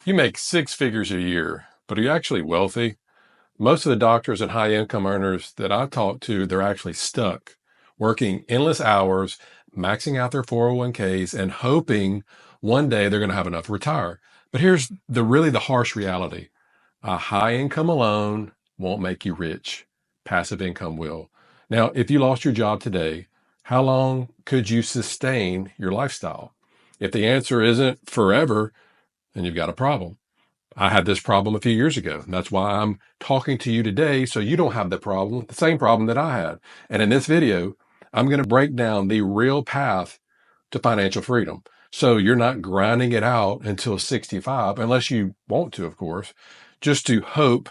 You make six figures a year, but are you actually wealthy? Most of the doctors and high income earners that I talk to, they're actually stuck working endless hours, maxing out their 401ks and hoping one day they're going to have enough to retire. But here's the harsh reality. A high income alone won't make you rich. Passive income will. Now, if you lost your job today, how long could you sustain your lifestyle? If the answer isn't forever, then you've got a problem. I had this problem a few years ago. And that's why I'm talking to you today, so you don't have the same problem that I had. And in this video, I'm going to break down the real path to financial freedom. So you're not grinding it out until 65, unless you want to, of course, just to hope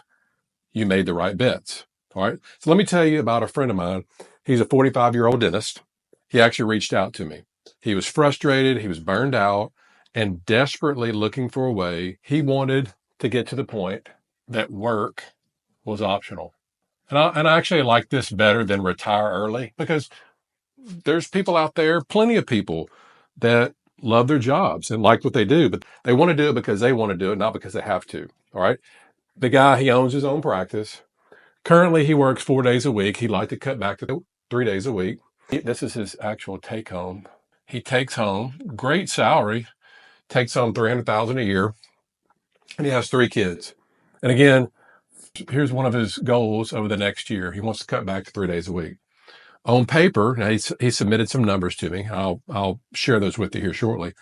you made the right bets. All right. So let me tell you about a friend of mine. He's a 45-year-old dentist. He actually reached out to me. He was frustrated. He was burned out and desperately looking for a way. He wanted to get to the point that work was optional. And I actually like this better than retire early, because there's people out there, plenty of people that love their jobs and like what they do, but they want to do it because they want to do it, not because they have to. All right. The guy, he owns his own practice. Currently, he works 4 days a week. He'd like to cut back to 3 days a week. This is his actual take home. He takes home great salary, takes home $300,000 a year, and he has 3 kids. And again, here's one of his goals over the next year. He wants to cut back to 3 days a week. On paper, now he submitted some numbers to me. I'll share those with you here shortly.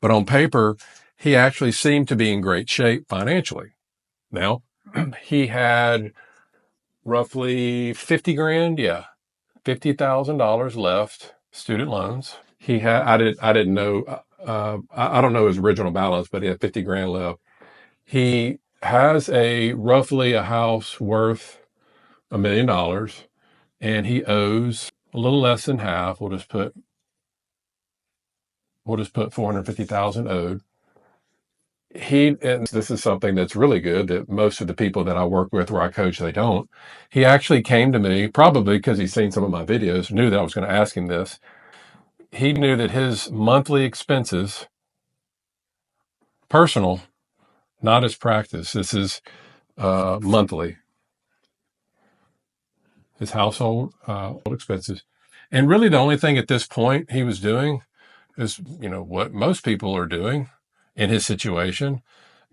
But on paper, he actually seemed to be in great shape financially. Now, he had roughly 50 grand. Yeah. $50,000 left, student loans. I didn't know, I don't know his original balance, but he had 50 grand left. He has roughly a house worth $1 million, and he owes a little less than half. We'll just put 450,000 owed. And this is something that's really good that most of the people that I work with where I coach, they don't. He actually came to me, probably because he's seen some of my videos, knew that I was going to ask him this. He knew that his monthly expenses, personal, not his practice, this is monthly, his household expenses. And really the only thing at this point he was doing is, what most people are doing in his situation,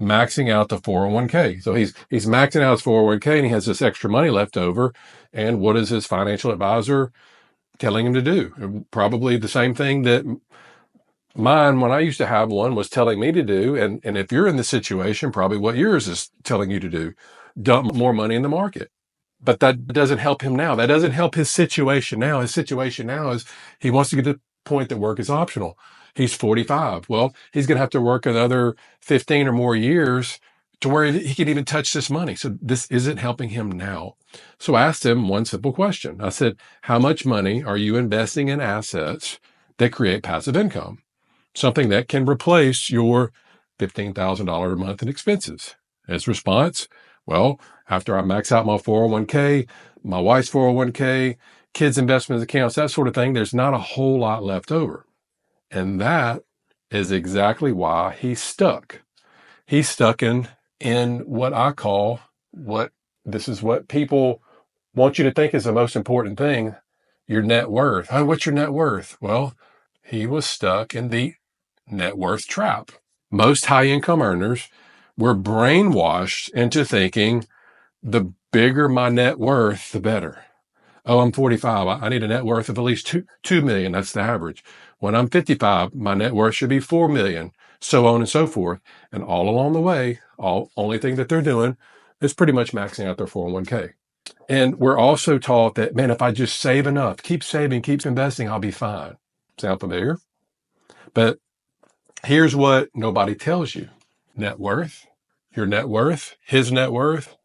maxing out the 401k. So he's maxing out his 401k and he has this extra money left over. And what is his financial advisor telling him to do? Probably the same thing that mine, when I used to have one, was telling me to do. And if you're in this situation, probably what yours is telling you to do: dump more money in the market. But that doesn't help him now. That doesn't help his situation now. His situation now is he wants to get to the point that work is optional. He's 45. Well, he's going to have to work another 15 or more years to where he can even touch this money. So this isn't helping him now. So I asked him one simple question. I said, how much money are you investing in assets that create passive income? Something that can replace your $15,000 a month in expenses. His response, well, after I max out my 401k, my wife's 401k, kids' investment accounts, that sort of thing, there's not a whole lot left over. And that is exactly why he's stuck. He's stuck in what I call this is what people want you to think is the most important thing, your net worth. Oh, what's your net worth? Well, he was stuck in the net worth trap. Most high income earners were brainwashed into thinking the bigger my net worth, the better. Oh, I'm 45. I need a net worth of at least 2 million. That's the average. When I'm 55, my net worth should be 4 million, so on and so forth. And all along the way, only thing that they're doing is pretty much maxing out their 401k. And we're also taught that, man, if I just save enough, keep saving, keep investing, I'll be fine. Sound familiar? But here's what nobody tells you. Net worth, your net worth, his net worth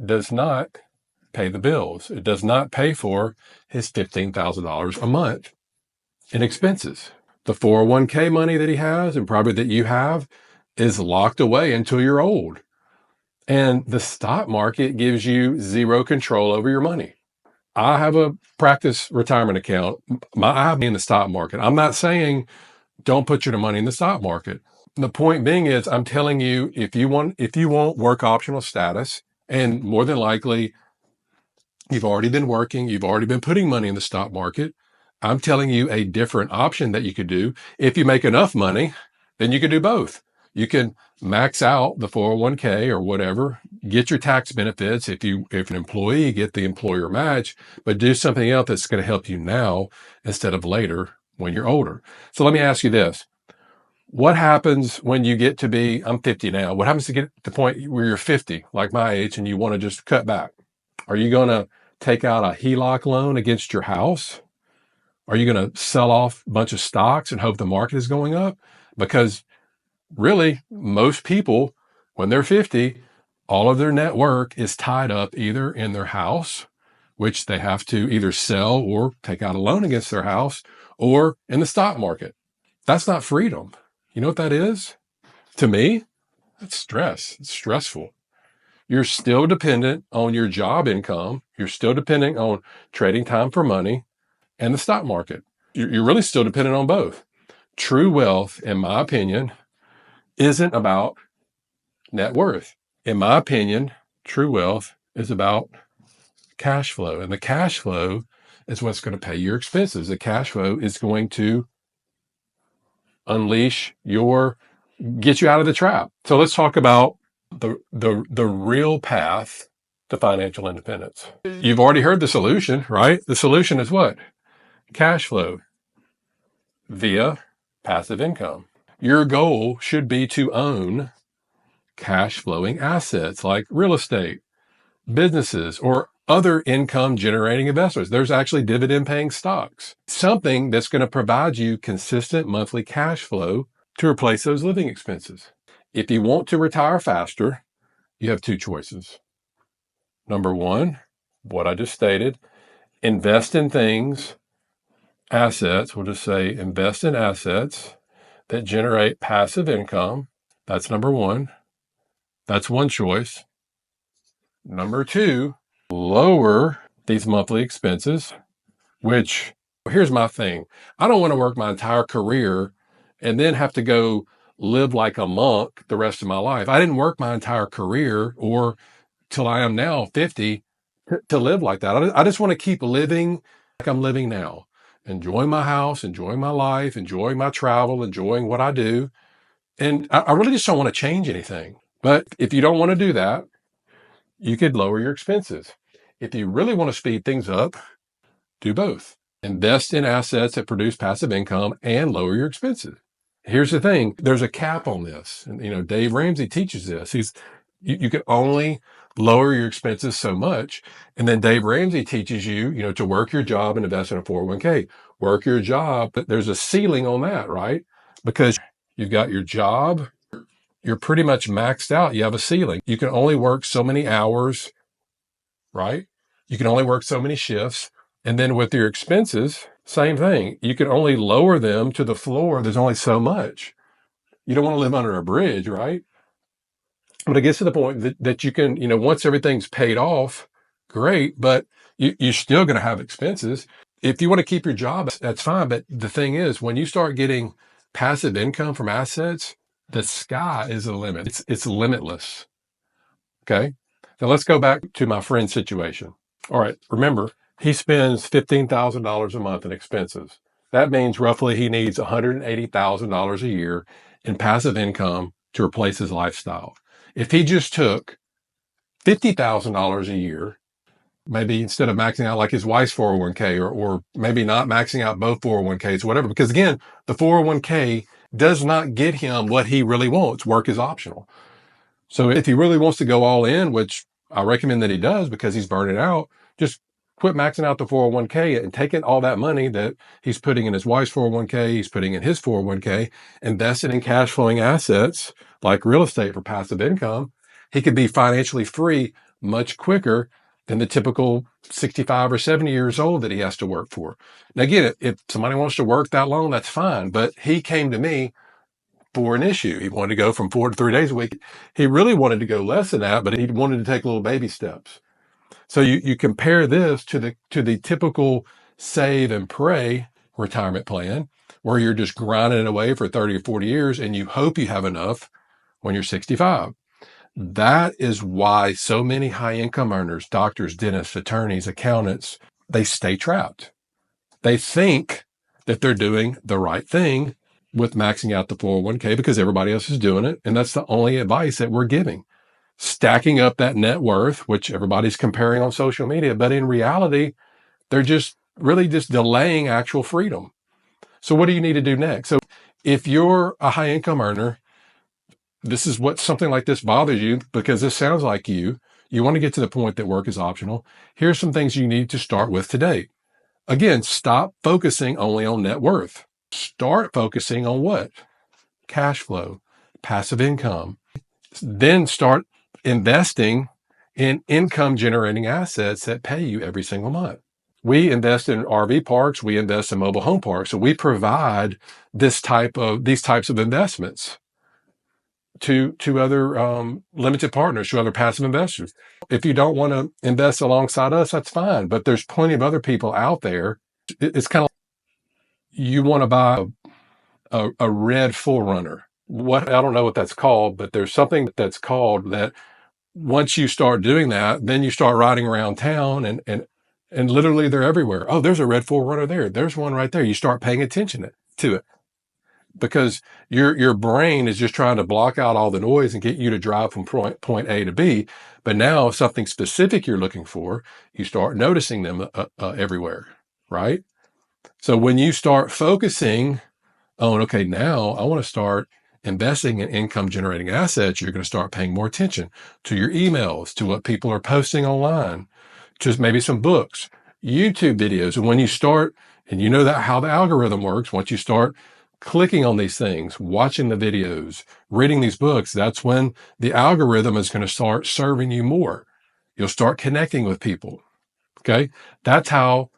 does not pay the bills. It does not pay for his $15,000 a month in expenses. The 401k money that he has, and probably that you have, is locked away until you're old. And the stock market gives you zero control over your money. I have a practice retirement account. I have money in the stock market. I'm not saying don't put your money in the stock market. The point being is, I'm telling you, if you want work optional status, and more than likely you've already been working, you've already been putting money in the stock market, I'm telling you a different option that you could do. If you make enough money, then you can do both. You can max out the 401k or whatever, get your tax benefits. If an employee, get the employer match, but do something else that's going to help you now instead of later when you're older. So let me ask you this. What happens when you get to be, I'm 50 now. What happens to get to the point where you're 50, like my age, and you want to just cut back? Are you going to take out a HELOC loan against your house? Are you going to sell off a bunch of stocks and hope the market is going up? Because really, most people, when they're 50, all of their net worth is tied up either in their house, which they have to either sell or take out a loan against their house, or in the stock market. That's not freedom. You know what that is? To me, that's stress. It's stressful. You're still dependent on your job income. You're still dependent on trading time for money and the stock market. You're really still dependent on both. True wealth, in my opinion, isn't about net worth. In my opinion, true wealth is about cash flow. And the cash flow is what's going to pay your expenses. The cash flow is going to get you out of the trap. So let's talk about the real path to financial independence. You've already heard the solution, right? The solution is what? Cash flow via passive income. Your goal should be to own cash flowing assets like real estate, businesses, or other income generating investments. There's actually dividend paying stocks, something that's going to provide you consistent monthly cash flow to replace those living expenses. If you want to retire faster, you have two choices. Number one, what I just stated, invest in assets. We'll just say invest in assets that generate passive income. That's number one. That's one choice. Number two, lower these monthly expenses, which here's my thing. I don't want to work my entire career and then have to go live like a monk the rest of my life. I didn't work my entire career or till I am now 50 to live like that. I just want to keep living like I'm living now, enjoying my house, enjoying my life, enjoying my travel, enjoying what I do. And I really just don't want to change anything. But if you don't want to do that, you could lower your expenses. If you really want to speed things up, do both. Invest in assets that produce passive income and lower your expenses. Here's the thing. There's a cap on this. And, Dave Ramsey teaches this. You can only lower your expenses so much. And then Dave Ramsey teaches you, to work your job and invest in a 401k. Work your job, but there's a ceiling on that, right? Because you've got your job, you're pretty much maxed out. You have a ceiling. You can only work so many hours, right? You can only work so many shifts. And then with your expenses, same thing. You can only lower them to the floor. There's only so much. You don't want to live under a bridge, right? But it gets to the point that you can, once everything's paid off, great, but you're still going to have expenses. If you want to keep your job, that's fine. But the thing is, when you start getting passive income from assets, the sky is the limit. It's limitless. Okay. Now let's go back to my friend's situation. All right. Remember, he spends $15,000 a month in expenses. That means roughly he needs $180,000 a year in passive income to replace his lifestyle. If he just took $50,000 a year, maybe instead of maxing out like his wife's 401k or maybe not maxing out both 401ks, whatever, because again, the 401k does not get him what he really wants. Work is optional. So if he really wants to go all in, which I recommend that he does because he's burning out, just quit maxing out the 401k and taking all that money that he's putting in his wife's 401k, he's putting in his 401k, invest it in cash flowing assets like real estate for passive income. He could be financially free much quicker than the typical 65 or 70 years old that he has to work for. Now, again, if somebody wants to work that long, that's fine. But he came to me for an issue. He wanted to go from 4 to 3 days a week. He really wanted to go less than that, but he wanted to take little baby steps. So you compare this to the typical save and pray retirement plan where you're just grinding it away for 30 or 40 years and you hope you have enough when you're 65. That is why so many high income earners, doctors, dentists, attorneys, accountants, they stay trapped. They think that they're doing the right thing with maxing out the 401k because everybody else is doing it. And that's the only advice that we're giving. Stacking up that net worth, which everybody's comparing on social media, but in reality, they're just really just delaying actual freedom. So what do you need to do next? So if you're a high income earner, this is what something like this bothers you because this sounds like you want to get to the point that work is optional. Here's some things you need to start with today. Again, stop focusing only on net worth. Start focusing on what? Cash flow, passive income. Then start investing in income generating assets that pay you every single month. We invest in RV parks. We invest in mobile home parks. So we provide these types of investments to other limited partners, to other passive investors. If you don't want to invest alongside us, that's fine. But there's plenty of other people out there. It's kind of like you want to buy a red Forerunner. I don't know what that's called, but there's something that's called that. Once you start doing that, then you start riding around town and literally they're everywhere. Oh, there's a red Forerunner there. There's one right there. You start paying attention to it because your brain is just trying to block out all the noise and get you to drive from point A to B. But now something specific you're looking for, you start noticing them everywhere, right? So when you start focusing on, okay, now I want to start investing in income generating assets, you're going to start paying more attention to your emails, to what people are posting online, to maybe some books, YouTube videos. And when you start, and you know that how the algorithm works, once you start clicking on these things, watching the videos, reading these books, that's when the algorithm is going to start serving you more. You'll start connecting with people. Okay. That's how,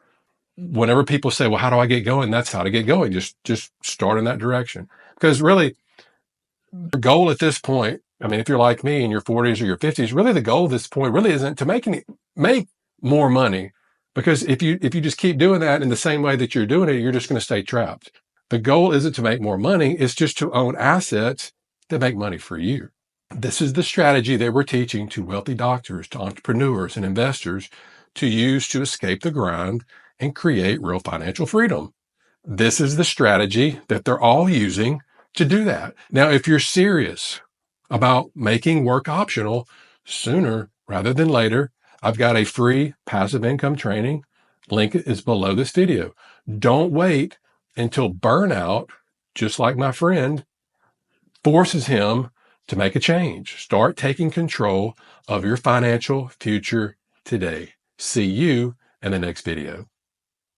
whenever people say, well, how do I get going? That's how to get going. Just start in that direction. Because really, the goal at this point, I mean, if you're like me in your 40s or your 50s, really the goal at this point really isn't to make more money. Because if you just keep doing that in the same way that you're doing it, you're just going to stay trapped. The goal isn't to make more money. It's just to own assets that make money for you. This is the strategy that we're teaching to wealthy doctors, to entrepreneurs and investors to use to escape the grind and create real financial freedom. This is the strategy that they're all using to do that. Now, if you're serious about making work optional sooner rather than later, I've got a free passive income training. Link is below this video. Don't wait until burnout, just like my friend, forces him to make a change. Start taking control of your financial future today. See you in the next video.